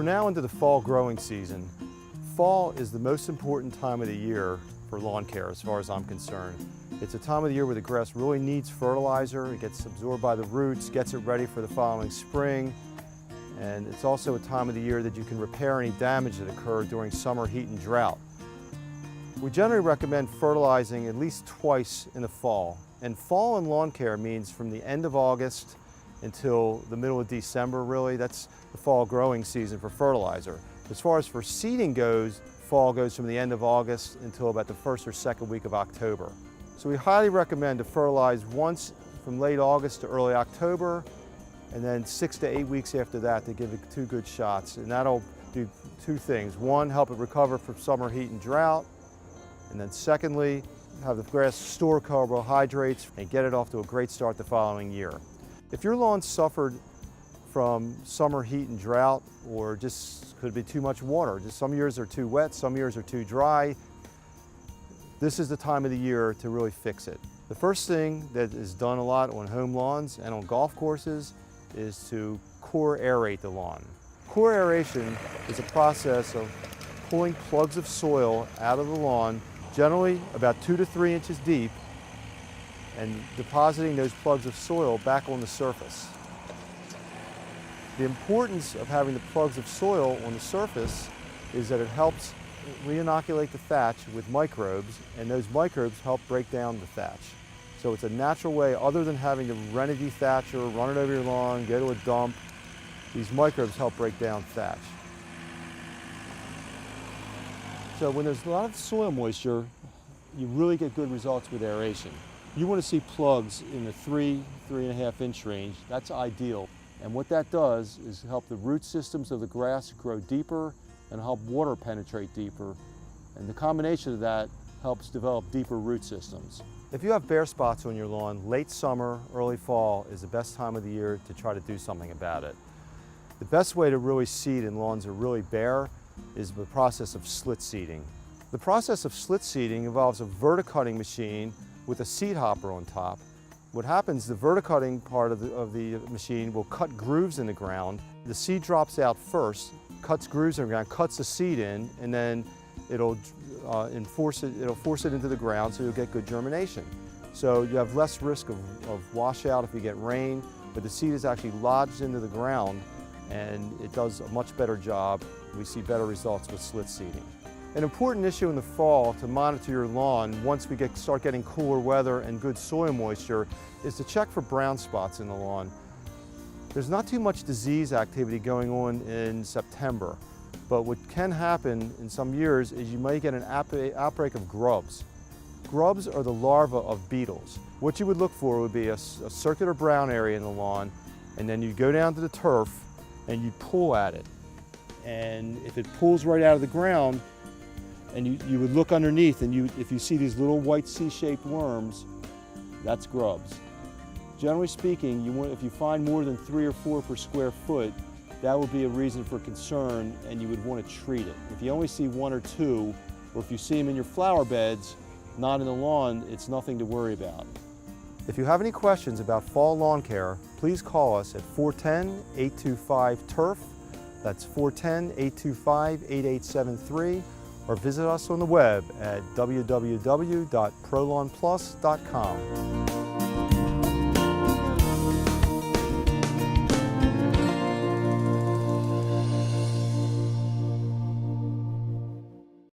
now into the fall growing season. Fall is the most important time of the year for lawn care as far as I'm concerned. It's a time of the year where the grass really needs fertilizer. It gets absorbed by the roots, gets it ready for the following spring. And it's also a time of the year that you can repair any damage that occurred during summer heat and drought. We generally recommend fertilizing at least twice in the fall. And fall in lawn care means from the end of August until the middle of December, really. That's the fall growing season for fertilizer. As far as for seeding goes, fall goes from the end of August until about the first or second week of October. So we highly recommend to fertilize once from late August to early October, and then 6 to 8 weeks after that to give it 2 good shots. And that'll do 2 things. One, help it recover from summer heat and drought, and then secondly, have the grass store carbohydrates and get it off to a great start the following year. If your lawn suffered from summer heat and drought, or just could be too much water, just some years are too wet, some years are too dry, this is the time of the year to really fix it. The first thing that is done a lot on home lawns and on golf courses is to core aerate the lawn. Core aeration is a process of pulling plugs of soil out of the lawn, generally about 2 to 3 inches deep, and depositing those plugs of soil back on the surface. The importance of having the plugs of soil on the surface is that it helps re-inoculate the thatch with microbes, and those microbes help break down the thatch. So it's a natural way, other than having to rent a dethatcher, run it over your lawn, go to a dump. These microbes help break down thatch. So when there's a lot of soil moisture, you really get good results with aeration. You want to see plugs in the 3–3.5 inch range. That's ideal. And what that does is help the root systems of the grass grow deeper and help water penetrate deeper. And the combination of that helps develop deeper root systems. If you have bare spots on your lawn, late summer, early fall is the best time of the year to try to do something about it. The best way to really seed in lawns that are really bare is the process of slit seeding. The process of slit seeding involves a verticutting machine with a seed hopper on top. What happens, the verticutting part of the machine will cut grooves in the ground. The seed drops out first, cuts grooves in the ground, cuts the seed in, and then it'll force it into the ground, so you'll get good germination. So you have less risk of washout if you get rain, but the seed is actually lodged into the ground, and it does a much better job. We see better results with slit seeding. An important issue in the fall to monitor your lawn once we start getting cooler weather and good soil moisture is to check for brown spots in the lawn. There's not too much disease activity going on in September, but what can happen in some years is you might get an outbreak of grubs. Grubs are the larvae of beetles. What you would look for would be a circular brown area in the lawn, and then you go down to the turf and you pull at it. And if it pulls right out of the ground, and you would look underneath, and if you see these little white C-shaped worms, that's grubs. Generally speaking, if you find more than 3 or 4 per square foot, that would be a reason for concern, and you would want to treat it. If you only see 1 or 2, or if you see them in your flower beds, not in the lawn, it's nothing to worry about. If you have any questions about fall lawn care, please call us at 410-825-TURF. That's 410-825-8873. Or visit us on the web at www.ProLawnPlus.com.